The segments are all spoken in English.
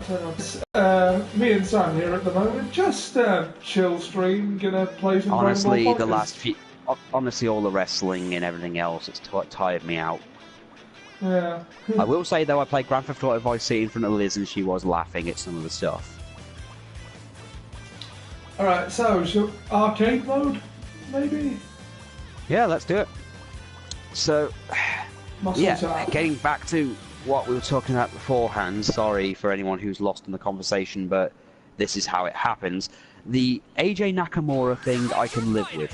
Me and Sam here at the moment, just chill stream, gonna play some Honestly, Dragon the Ball last few... Honestly, all the wrestling and everything else, it's tired me out. Yeah. I will say, though, I played Grand Theft Auto Vice City in front of Liz and she was laughing at some of the stuff. Alright, so arcade mode, maybe? Yeah, let's do it. So, Muscle getting back to what we were talking about beforehand, sorry for anyone who's lost in the conversation, but this is how it happens. The AJ Nakamura thing I can live with.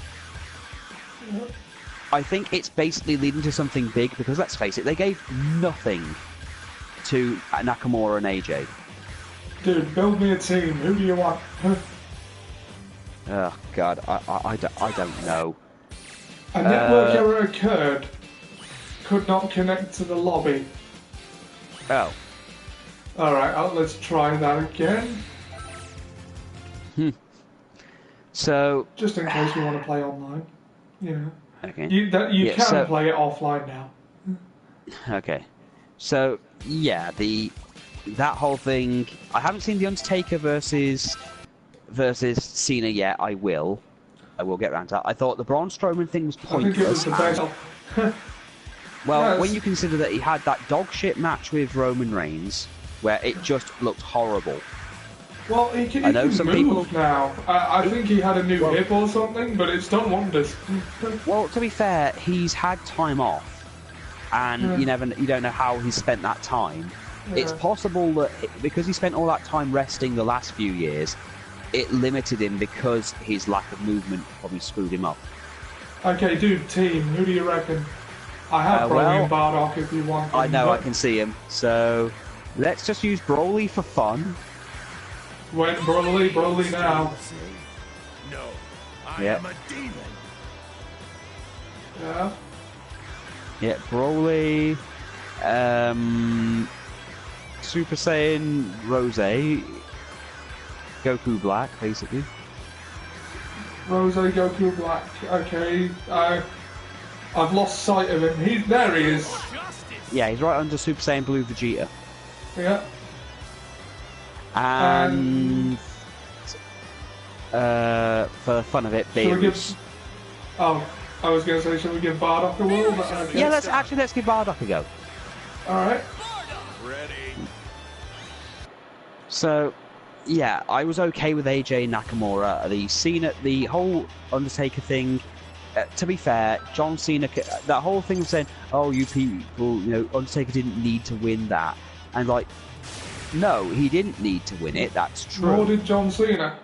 Yep. I think it's basically leading to something big, because let's face it, they gave nothing to Nakamura and AJ. Dude, build me a team. Who do you want? Oh, God, I don't know. A network error occurred. Could not connect to the lobby. Oh. Alright, let's try that again. So... Just in case we want to play online. Yeah. Okay. You can play it offline now. Okay. So, yeah, that whole thing... I haven't seen The Undertaker versus Cena yet. I will get around to that. I thought the Braun Strowman thing was pointless. I think it was the best. Well, yes. When you consider that he had that dog shit match with Roman Reigns, where it just looked horrible. Well, he can move now. I think he had a new hip or something, but it's done wonders. Well, to be fair, he's had time off, and you don't know how he's spent that time. Yeah. It's possible that because he spent all that time resting the last few years, it limited him because his lack of movement probably screwed him up. Okay, dude, team, who do you reckon? I have Broly and Bardock if you want. I know, I can see him. So, let's just use Broly for fun. Wait, Broly now. No, I am a demon. Yeah. Yeah, Broly. Super Saiyan Rose. Goku Black, basically. Rose, Goku Black. Okay, I've lost sight of him. There he is. Yeah, he's right under Super Saiyan Blue Vegeta. Yeah. And for the fun of it, Beerus. Oh, I was going to say, should we give Bardock a whirl? Okay. Yeah, let's give Bardock a go. Alright. Ready. So, yeah, I was okay with AJ Nakamura. The whole Undertaker thing. To be fair, John Cena, that whole thing of saying, "Oh, you people, Undertaker didn't need to win that," and like, no, he didn't need to win it. That's true. Nor did John Cena.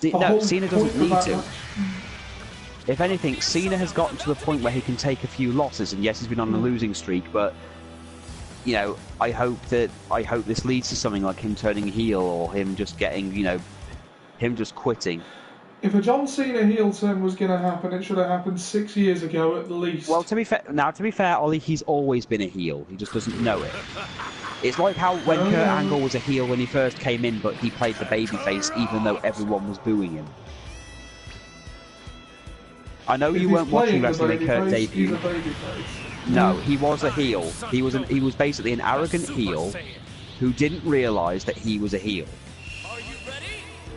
No, Cena doesn't need to. If anything, Cena has gotten to the point where he can take a few losses, and yes, he's been on a losing streak, but I hope this leads to something like him turning heel or him just getting, him just quitting. If a John Cena heel turn was going to happen, it should have happened 6 years ago at least. Well, to be fair, Ollie, he's always been a heel. He just doesn't know it. It's like how when Kurt Angle was a heel when he first came in, but he played the babyface even though everyone was booing him. I know you weren't watching wrestling when Kurt debuted. No, he was a heel. He was basically an arrogant heel who didn't realise that he was a heel.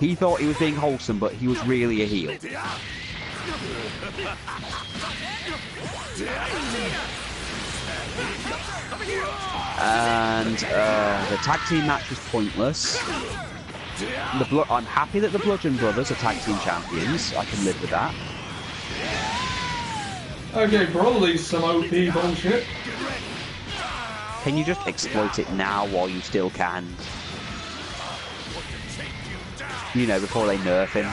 He thought he was being wholesome, but he was really a heel. And the tag team match was pointless. I'm happy that the Bludgeon Brothers are tag team champions. I can live with that. Okay, Broly's some OP bullshit. Can you just exploit it now while you still can? Before they nerf him.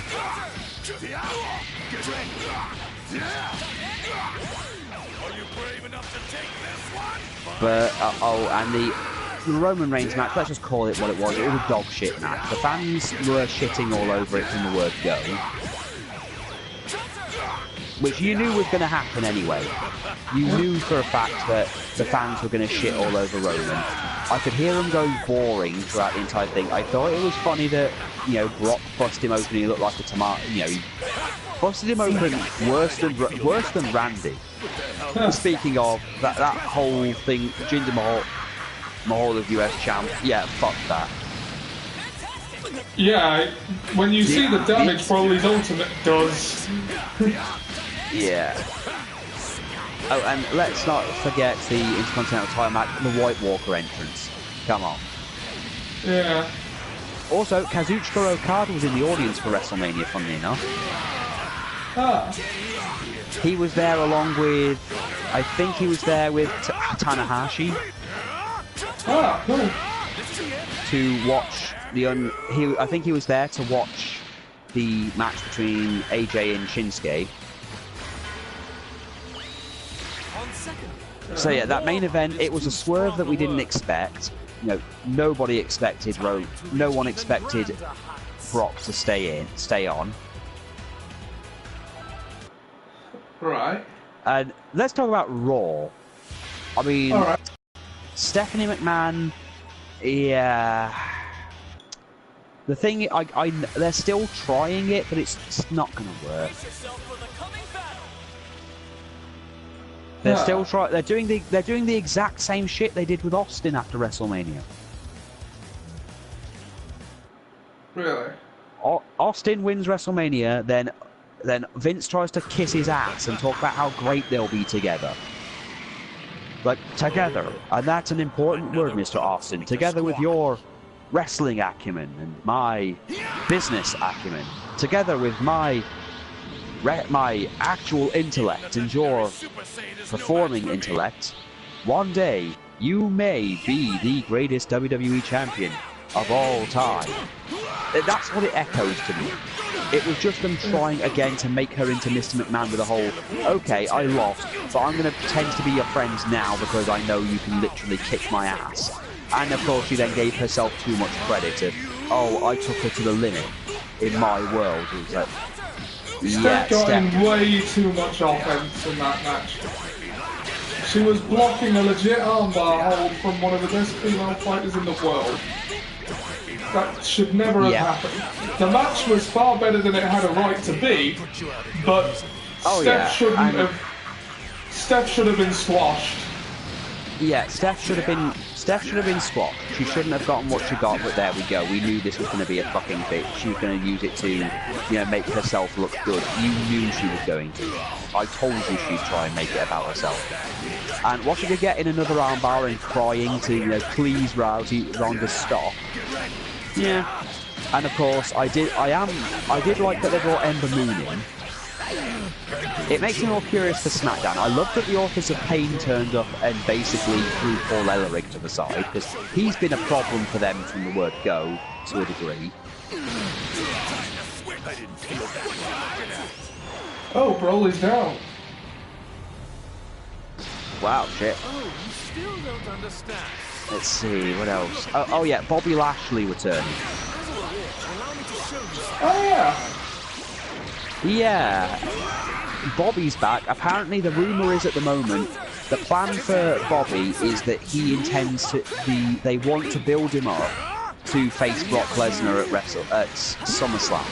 But, and the Roman Reigns match, let's just call it what it was. It was a dog shit match. The fans were shitting all over it from the word go. Which you knew was going to happen anyway. You knew for a fact that the fans were going to shit all over Roman. I could hear them going boring throughout the entire thing. I thought it was funny that, Brock busted him open and he looked like a tomato. He busted him open worse than Randy. Speaking of, that whole thing, Jinder Mahal as US champ, yeah, fuck that. Yeah, when you see the damage Broly's ultimate does. Yeah. Oh, and let's not forget the Intercontinental title match, the White Walker entrance. Come on. Yeah. Also, Kazuchika Okada was in the audience for WrestleMania, funnily enough. Ah. He was there along with, I think he was there with Tanahashi. Ah, cool. To watch I think he was there to watch the match between AJ and Shinsuke. So yeah, that main event, it was a swerve that we didn't expect. You know, nobody expected no one expected Brock to stay on. Right. And let's talk about Raw. I mean, All right. Stephanie McMahon, yeah. The thing, they're still trying it, but it's not going to work. They're still trying. They're doing the exact same shit they did with Austin after WrestleMania. Really? Austin wins WrestleMania, then Vince tries to kiss his ass and talk about how great they'll be together. Like, together. And that's an important word, Mr. Austin. Together with your wrestling acumen and my business acumen. Together with my actual intellect and your performing intellect. One day, you may be the greatest WWE champion of all time. That's what it echoes to me. It was just them trying again to make her into Mr. McMahon with a whole, okay, I lost, but I'm going to pretend to be your friends now because I know you can literally kick my ass. And of course she then gave herself too much credit of, oh, I took her to the limit in my world. It was like, Steph got in way too much offense in that match. She was blocking a legit armbar hold from one of the best female fighters in the world. That should never have happened. The match was far better than it had a right to be, but Steph should have been squashed. Yeah, Steph should have been squashed. She shouldn't have gotten what she got, but there we go. We knew this was going to be a fucking bitch. She was going to use it to, you know, make herself look good. You knew she was going to. I told you she'd try and make it about herself. And what did you get in another armbar and crying to, you know, please Ronda stop? Yeah. And of course, I did like that they brought Ember Moon in. It makes me more curious for SmackDown. I love that the Authors of Pain turned up and basically threw Paul Ellering to the side, because he's been a problem for them from the word go, to a degree. Oh, Broly's down. Wow, shit. Oh, you still don't understand. Let's see, what else? Oh yeah, Bobby Lashley returning. Oh yeah. Yeah, Bobby's back. Apparently the rumour is at the moment, the plan for Bobby is that he intends to they want to build him up to face Brock Lesnar at SummerSlam.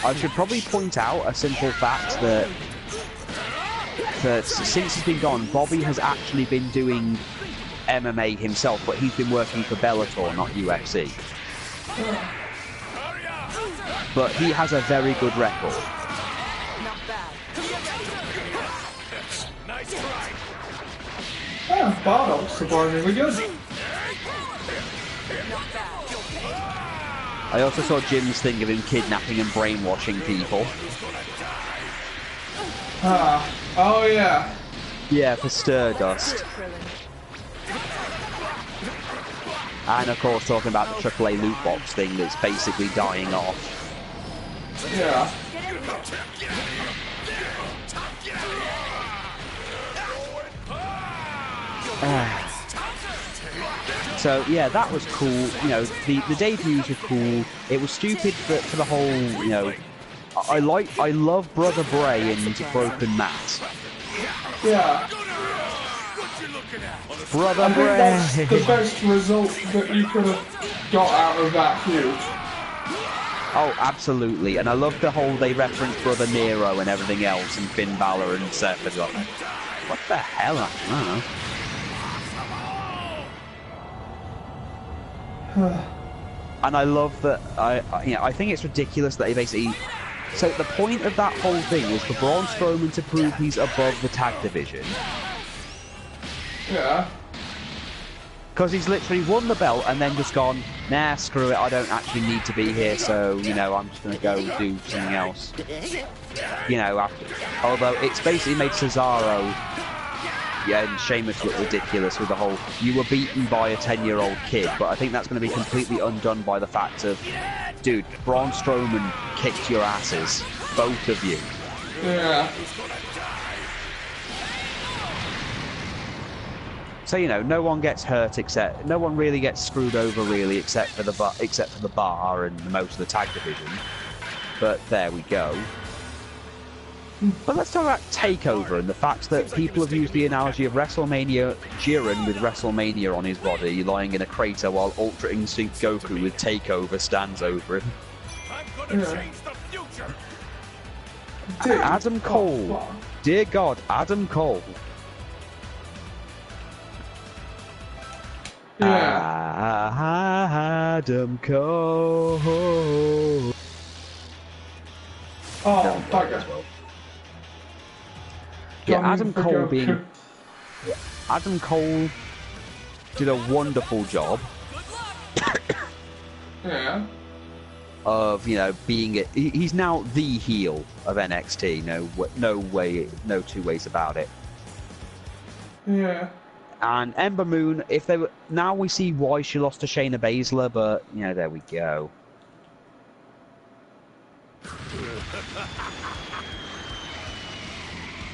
I should probably point out a simple fact that since he's been gone, Bobby has actually been doing MMA himself, but he's been working for Bellator, not UFC. But he has a very good record. Not bad. Nice try. Yeah, Bardock's surprisingly good. Not bad. I also saw Jim's thing of him kidnapping and brainwashing people. Oh yeah. Yeah, for Stardust. And of course talking about the AAA loot box thing that's basically dying off. Yeah. So yeah, that was cool. You know, the debuts were cool. It was stupid for the whole, you know, I love Brother Bray and Broken Matt. Yeah. Brother I think Bray. that's the best result that you could have got out of that feud. Oh, absolutely. And I love the whole, they reference Brother Nero and everything else, and Finn Balor and Seth as well. What the hell? I don't know. And I love that. I think it's ridiculous that he basically. So the point of that whole thing was for Braun Strowman to prove he's above the tag division. Yeah. Because he's literally won the belt and then just gone, nah, screw it, I don't actually need to be here, so, you know, I'm just going to go do something else. You know, although it's basically made Cesaro and Sheamus look ridiculous with the whole, you were beaten by a 10-year-old kid, but I think that's going to be completely undone by the fact of, dude, Braun Strowman kicked your asses, both of you. Yeah. So, you know, no one gets hurt except, no one really gets screwed over really except for the bar and most of the tag division. But there we go. But let's talk about TakeOver and the fact that people have used the analogy of WrestleMania Jiren with WrestleMania on his body, lying in a crater while Ultra Instinct Goku with TakeOver stands over him. I'm gonna change the future. Adam Cole. Dear God, Adam Cole. Yeah. Adam Cole. Oh, bugger. Yeah, Adam Cole being... Adam Cole did a wonderful job. Yeah. Of, you know, being it. He's now the heel of NXT. No way, no two ways about it. Yeah. And Ember Moon, if they were, now we see why she lost to Shayna Baszler, but you know, there we go.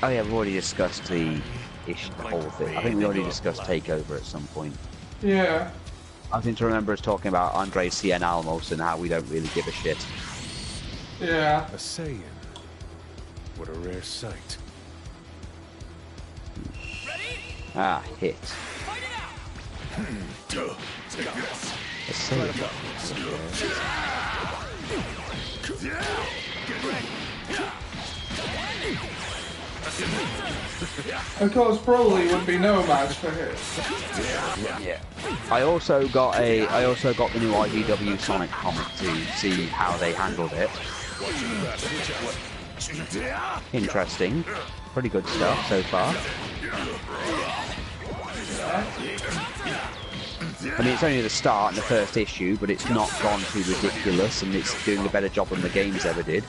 Oh yeah, we've already discussed the whole thing. I think we already discussed TakeOver at some point. Yeah. I seem to remember us talking about Andre Cien Alamos and how we don't really give a shit. Yeah. A Saiyan. What a rare sight. Ah, hit. Of course, Broly would be no match for him. Yeah. I also got the new IDW Sonic comic to see how they handled it. Interesting. Pretty good stuff so far. I mean, it's only the start and the first issue, but it's not gone too ridiculous, and it's doing a better job than the games ever did.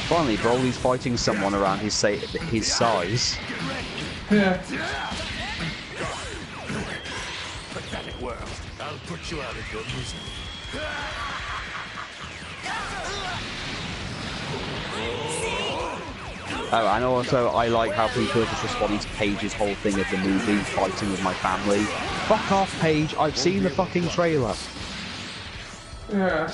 Finally, Broly's fighting someone around his size. Yeah. Pathetic world. I'll put you out of your misery. Oh, and also I like how people are just responding to Paige's whole thing of the movie, fighting with my family. Fuck off, Paige, I've seen the fucking trailer. Yeah.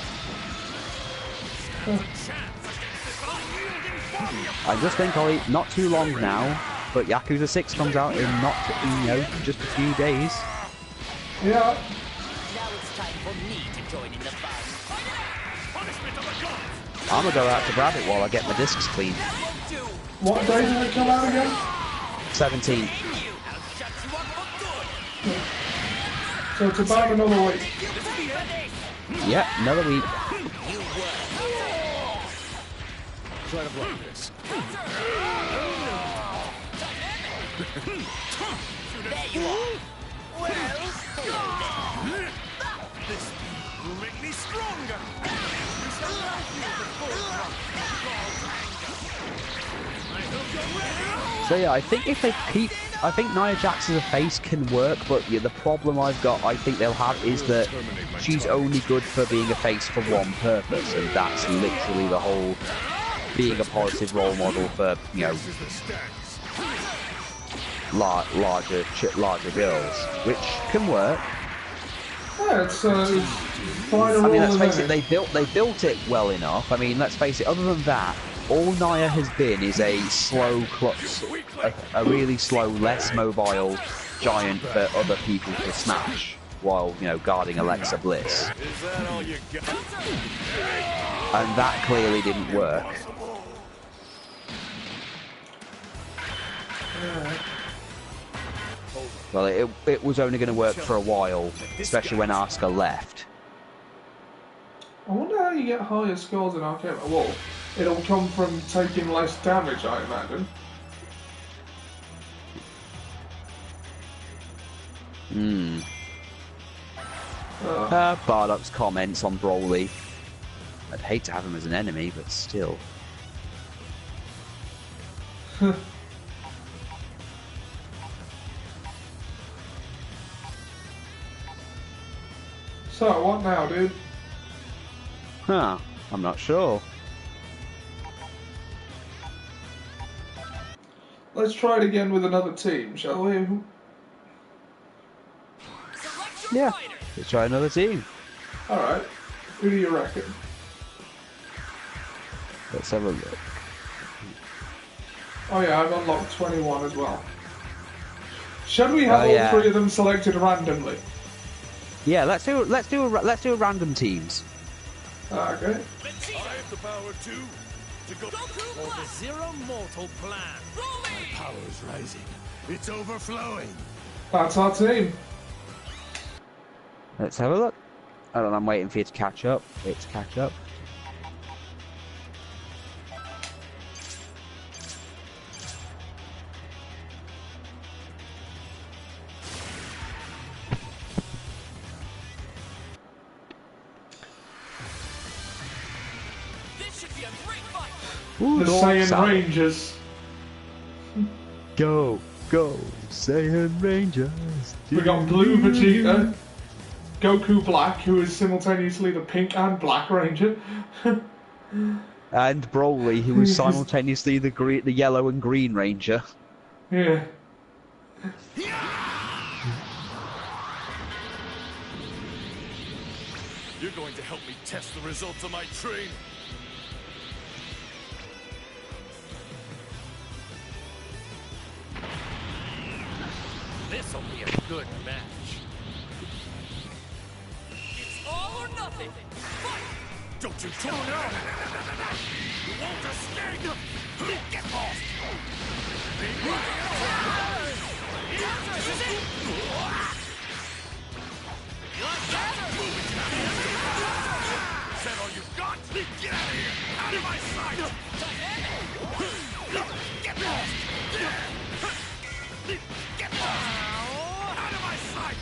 I just think not too long now, but Yakuza 6 comes out in just a few days. Yeah. Now it's time for me to join in the fun. I'm gonna go out to grab it while I get my discs clean. What day does it come out again? 17. So it's about another week. Yep, another week. Try to block this. There you are. Well, hello there. This will make me stronger. We shall now feel the full thrust of God's anger. I hope you're ready. So yeah, I think if they keep... I think Nia Jax as a face can work, but yeah, the problem I think they'll have is that she's only good for being a face for one purpose, and that's literally the whole being a positive role model for, you know, larger girls, which can work. Yeah, it's fine. I mean, let's face it, they built it well enough. I mean, let's face it, other than that, all Nia has been is a slow clutch, a really slow, less mobile giant for other people to smash while, you know, guarding Alexa Bliss. Is that all you got? And that clearly didn't work. Yeah. Hold on. Well, it was only going to work for a while, especially when Asuka left. I wonder how you get higher scores in arcade. Well, it'll come from taking less damage, I imagine. Bardock's comments on Broly. I'd hate to have him as an enemy, but still. So, what now, dude? Huh, I'm not sure. Let's try it again with another team, shall we? Yeah, let's try another team. Alright. Who do you reckon? Let's have a look. Oh yeah, I've unlocked 21 as well. Should we have all three of them selected randomly? Yeah, let's do a random teams. Okay. I have the power too to go for the zero mortal plan. My power is rising. It's overflowing. That's our team. Let's have a look. Hold on, I'm waiting for you to catch up. Wait to catch up. Ooh, the Saiyan Rangers. Go, Saiyan Rangers. We got Blue Vegeta, Goku Black, who is simultaneously the Pink and Black Ranger, and Broly, who was simultaneously the Yellow and Green Ranger. Yeah. You're going to help me test the results of my training. This'll be a good match. It's all or nothing. Fight! Don't you turn around! You won't escape! Get lost! Is that all you've got? Get out of here! Out of my sight! Get lost! Get lost! Out of my sight!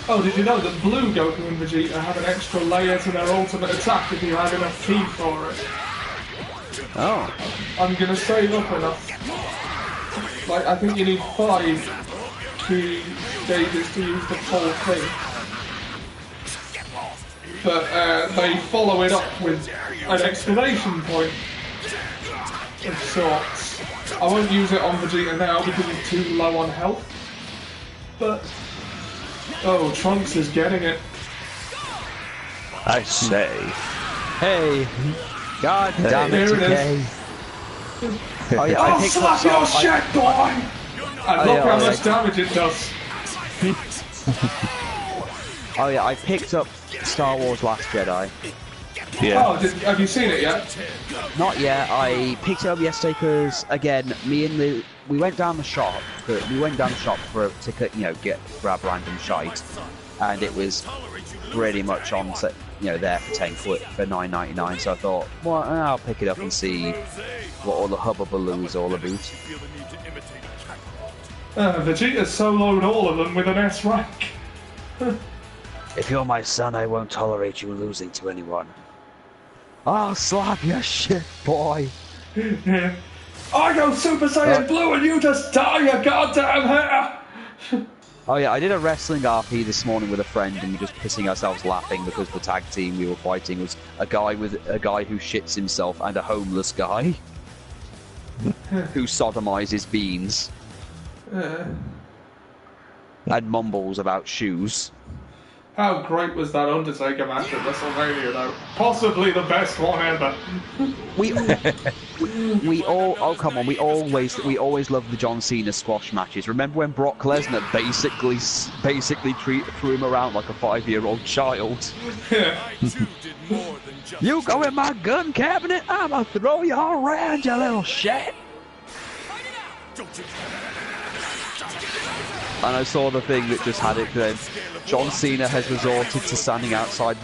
Oh, did you know that Blue Goku and Vegeta have an extra layer to their ultimate attack if you have enough ki for it? Oh. I'm gonna save up enough. Like, I think you need 5 ki stages to use the full thing. But they follow it up with an exclamation point of sorts. I won't use it on Vegeta now because he's too low on health. But oh, Trunks is getting it. I say. Hey. God damn it, TK. Oh, yeah, I'll slap your shit, boy! And look how much damage it does. Oh yeah, I picked up Star Wars Last Jedi. Yeah. Oh, have you seen it yet? Not yet. I picked it up yesterday because, again, me and Lou, we went down the shop. We went down the shop for to, you know, grab random shite, and it was pretty much on, you know, there for 10 quid for $9.99. So I thought, well, I'll pick it up and see what all the hubbubaloo is all about. Vegeta soloed all of them with an S rank. If you're my son, I won't tolerate you losing to anyone. I'll slap your shit, boy. Yeah. I go Super Saiyan Blue and you just dye your goddamn hair! Oh yeah, I did a wrestling RP this morning with a friend and we were just pissing ourselves laughing because the tag team we were fighting was a guy who shits himself and a homeless guy who sodomizes beans and mumbles about shoes. How great was that Undertaker match at WrestleMania, though? Possibly the best one ever. we all, oh come on, we always loved the John Cena squash matches. Remember when Brock Lesnar basically threw him around like a 5-year-old child? You go in my gun cabinet, I'ma throw you around, you little shit. And I saw the thing that just had it then. John Cena has resorted to standing outside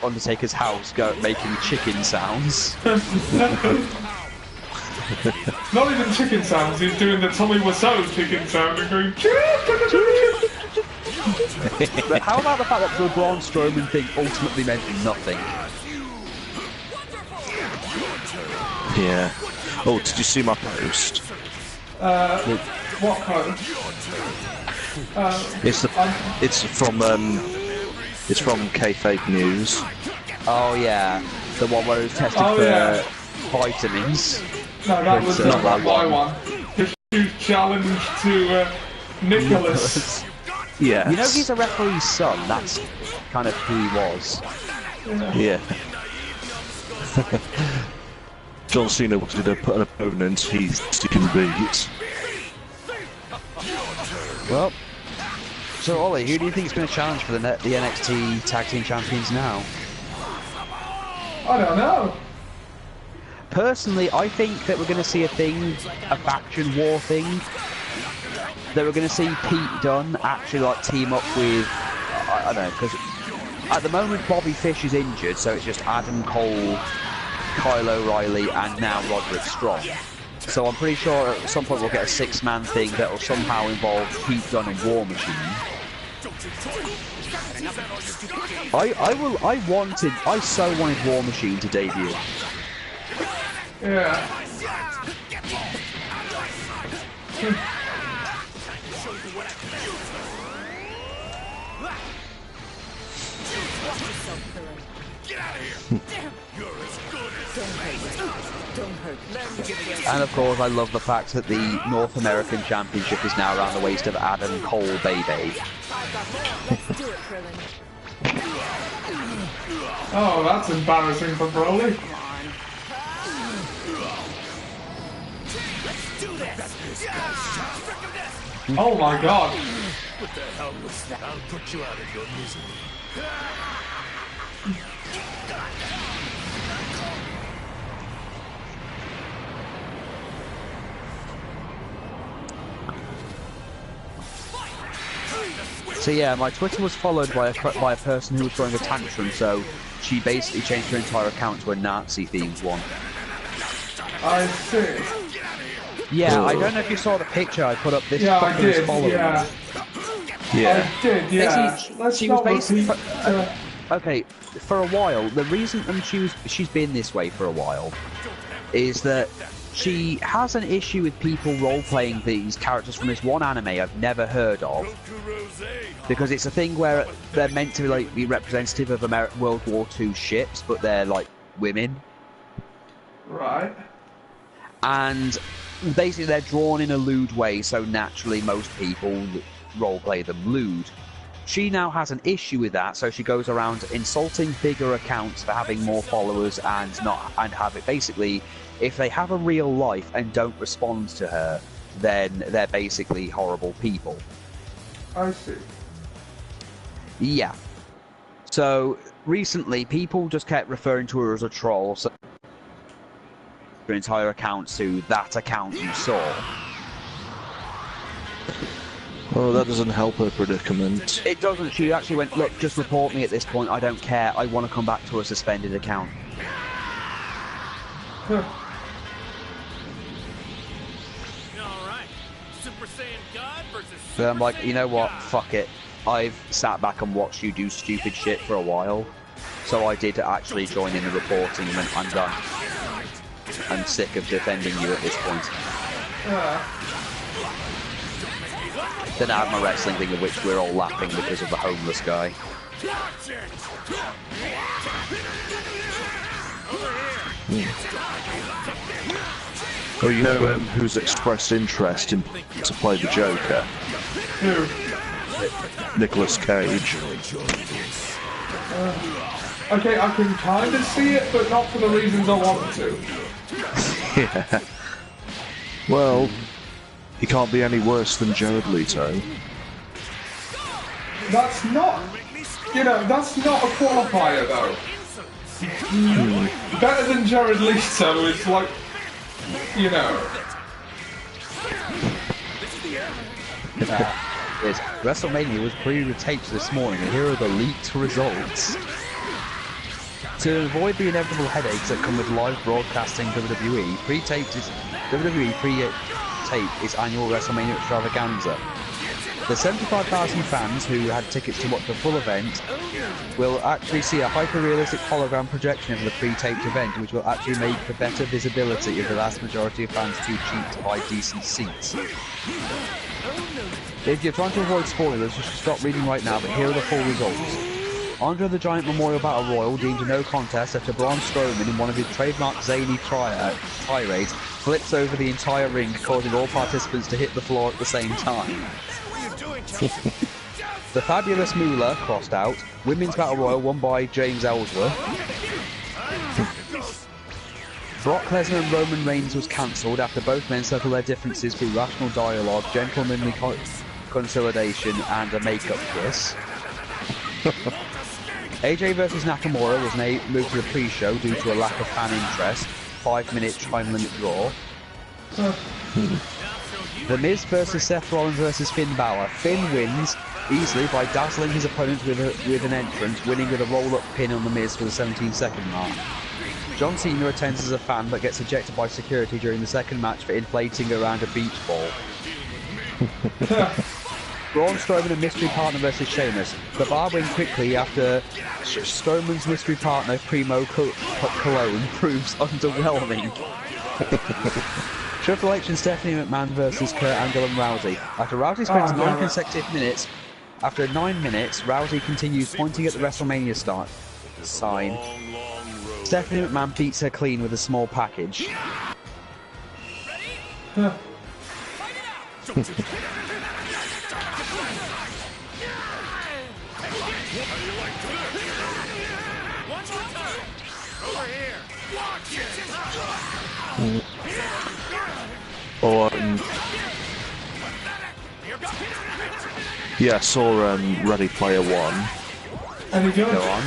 Undertaker's house, making chicken sounds. Not even chicken sounds, he's doing the Tommy Wiseau chicken sound and going But how about the fact that the Braun Strowman thing ultimately meant nothing? Yeah. Oh, did you see my post? what code? It's from Kayfabe News. Oh yeah, the one where it was tested for vitamins. No, that was not that my one. The huge challenge to Nicholas. Yeah. You know he's a referee's son. That's kind of who he was. Yeah. John Cena wanted to put an opponent he can beat. Well, so Ollie, who do you think is going to challenge for the NXT Tag Team Champions now? I don't know. Personally, I think that we're going to see a faction war thing. That we're going to see Pete Dunne actually like team up with, I don't know, because at the moment Bobby Fish is injured, so it's just Adam Cole, Kyle O'Reilly, and now Roderick Strong. So I'm pretty sure at some point we'll get a six-man thing that will somehow involve Pete Dunne and War Machine. I so wanted War Machine to debut. Yeah. Get out of here! You're as good as Don't hurt. And of course, I love the fact that the North American Championship is now around the waist of Adam Cole, baby. Let's do it, Krillin. Oh, that's embarrassing for Broly. Oh my god. What the hell was that? I'll put you out of your misery. So yeah, my Twitter was followed by a person who was throwing a tantrum, so she basically changed her entire account to a Nazi-themed one. I see. Yeah, I don't know if you saw the picture I put up this fucker's following. Yeah. Yeah. I did, yeah. She was basically... Okay, for a while, the reason she's been this way for a while is that she has an issue with people role-playing these characters from this one anime I've never heard of, because it's a thing where they're meant to like be representative of World War II ships, but they're like women. Right. And basically they're drawn in a lewd way, so naturally most people role-play them lewd. She now has an issue with that, so she goes around insulting bigger accounts for having more followers and have it basically, if they have a real life and don't respond to her, then they're basically horrible people. I see. Yeah. So recently, people just kept referring to her as a troll, so her entire account to that account you saw. Oh, that doesn't help her predicament. It doesn't. She actually went, look, just report me at this point. I don't care. I want to come back to a suspended account. Huh. Alright. Super Saiyan God versus But I'm like, you know what? Fuck it. I've sat back and watched you do stupid shit for a while. So I did actually join in the reporting and went, I'm done. I'm sick of defending you at this point. Then I have my wrestling thing, of which we're all laughing because of the homeless guy. Oh, you know who's expressed interest in to play the Joker? Who? Nicolas Cage. Okay, I can kind of see it, but not for the reasons I want to. Yeah. Well, he can't be any worse than Jared Leto. That's not, that's not a qualifier though. Better than Jared Leto is like, is WrestleMania was pre-taped this morning, and here are the leaked results. To avoid the inevitable headaches that come with live broadcasting WWE, WWE pre-taped its annual WrestleMania extravaganza. The 75,000 fans who had tickets to watch the full event will actually see a hyper-realistic hologram projection of the pre-taped event, which will actually make for better visibility if the vast majority of fans too cheap to buy decent seats. If you're trying to avoid spoilers, you should stop reading right now, but here are the full results. Andre the Giant Memorial Battle Royal deemed a no contest after Braun Strowman, in one of his trademark zany tirades, flips over the entire ring, causing all participants to hit the floor at the same time. The Fabulous Moolah crossed out. Women's Battle Royal won by James Ellsworth. Brock Lesnar and Roman Reigns was cancelled after both men settled their differences through rational dialogue, gentlemanly consolidation, and a make-up kiss. AJ vs Nakamura was moved to the pre-show due to a lack of fan interest. 5-minute time-limit draw. The Miz versus Seth Rollins versus Finn Balor. Finn wins easily by dazzling his opponent with an entrance, winning with a roll-up pin on The Miz for the 17-second mark. John Cena attends as a fan but gets ejected by security during the second match for inflating around a beach ball. Braun Strowman and mystery partner versus Sheamus. The Bar win quickly after Strowman's mystery partner Primo Cologne proves underwhelming. Triple H and Stephanie McMahon versus Kurt Angle and Rousey. After Rousey spent 9 consecutive minutes, after 9 minutes, Rousey continues pointing at the WrestleMania start sign. Stephanie McMahon beats her clean with a small package. Yeah, I saw Ready Player One. Any good? Go on.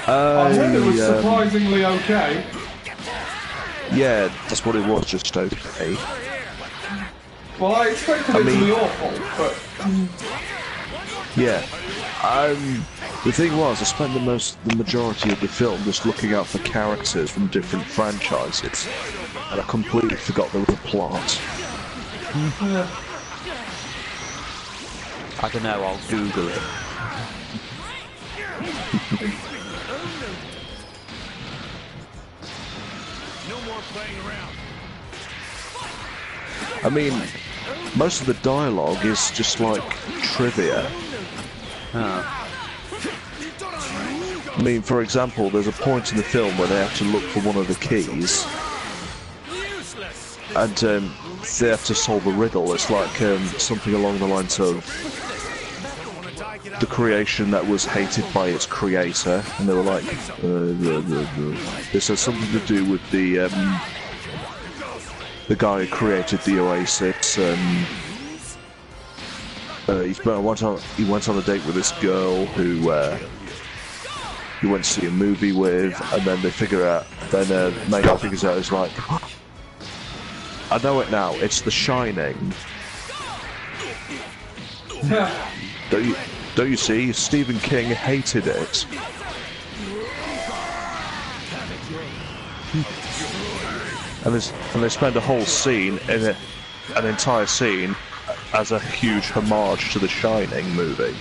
I heard it was surprisingly okay. Yeah, that's what it was, just okay. Well, I expected it to be awful, but... Yeah. The thing was, I spent the majority of the film just looking out for characters from different franchises, and I completely forgot there was a plot. I don't know, I'll Google it. No more playing around. I mean, most of the dialogue is just like trivia. I mean, for example, there's a point in the film where they have to look for one of the keys, and they have to solve a riddle. It's like something along the lines of the creation that was hated by its creator, and they were like, this has something to do with the guy who created the Oasis. He went on a date with this girl who he went to see a movie with, and then they figure out. Then Mayhem figures out, it's like, I know it now. It's The Shining. Don't you see? Stephen King hated it. And they spend a whole scene in it, an entire scene, as a huge homage to the Shining movie.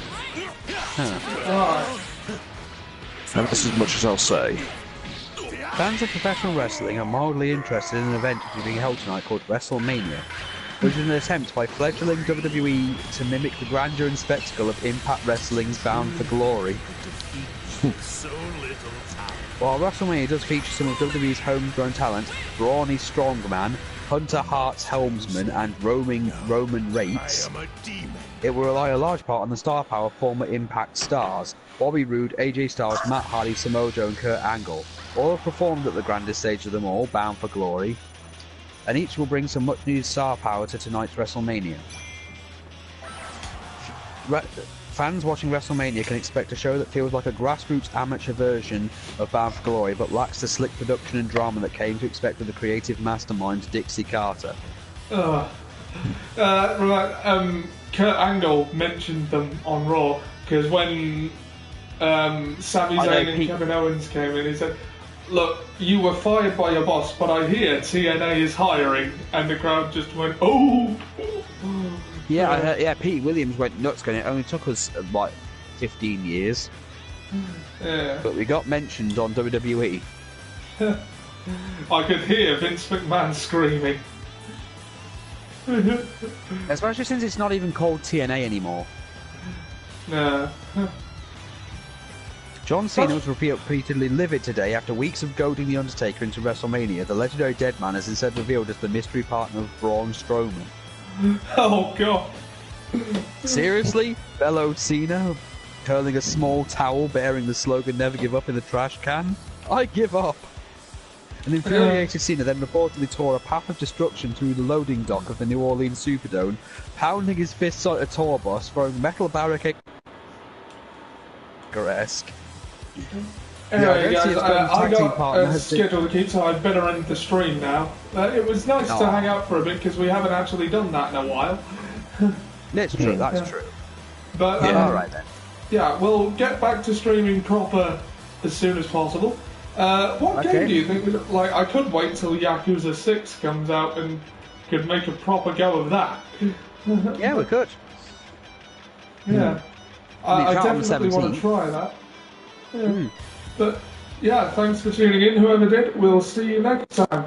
And that's as much as I'll say. Fans of professional wrestling are mildly interested in an event which is being held tonight called WrestleMania, which is an attempt by fledgling WWE to mimic the grandeur and spectacle of Impact Wrestling's Bound for Glory. While WrestleMania does feature some of WWE's homegrown talent, Brawny Strongman, Hunter Hart's Helmsman, and Roman Reigns, it will rely a large part on the star power of former Impact stars, Bobby Roode, AJ Styles, Matt Hardy, Samoa Joe, and Kurt Angle. All have performed at the grandest stage of them all, Bound for Glory, and each will bring some much-needed star power to tonight's WrestleMania. Fans watching WrestleMania can expect a show that feels like a grassroots amateur version of Bound for Glory, but lacks the slick production and drama that came to expect with the creative mastermind Dixie Carter. Right, Kurt Angle mentioned them on Raw because when Sami Zayn and Kevin Owens came in, he said, "Look, you were fired by your boss, but I hear TNA is hiring," and the crowd just went, "Oh!" Yeah, Pete Williams went nuts going, it only took us, 15 years. Yeah. But we got mentioned on WWE. I could hear Vince McMahon screaming. Especially since it's not even called TNA anymore. No. John Cena was repeatedly livid today after weeks of goading The Undertaker into WrestleMania. The legendary dead man is instead revealed as the mystery partner of Braun Strowman. Oh, God. Seriously? Bellowed Cena, curling a small towel bearing the slogan "Never Give Up" in the trash can? I give up! An infuriated Cena then reportedly tore a path of destruction through the loading dock of the New Orleans Superdome, pounding his fists on a tour bus, throwing metal barricade-esque. Anyway, guys, I got a schedule to keep, so I'd better end the stream now. It was nice to hang out for a bit, because we haven't actually done that in a while. That's true, that's true. But, alright then. Yeah, we'll get back to streaming proper as soon as possible. What game do you think, like, I could wait till Yakuza 6 comes out and could make a proper go of that. Yeah, we could. Yeah. I definitely want to try that. Yeah. But, yeah, thanks for tuning in, whoever did. We'll see you next time.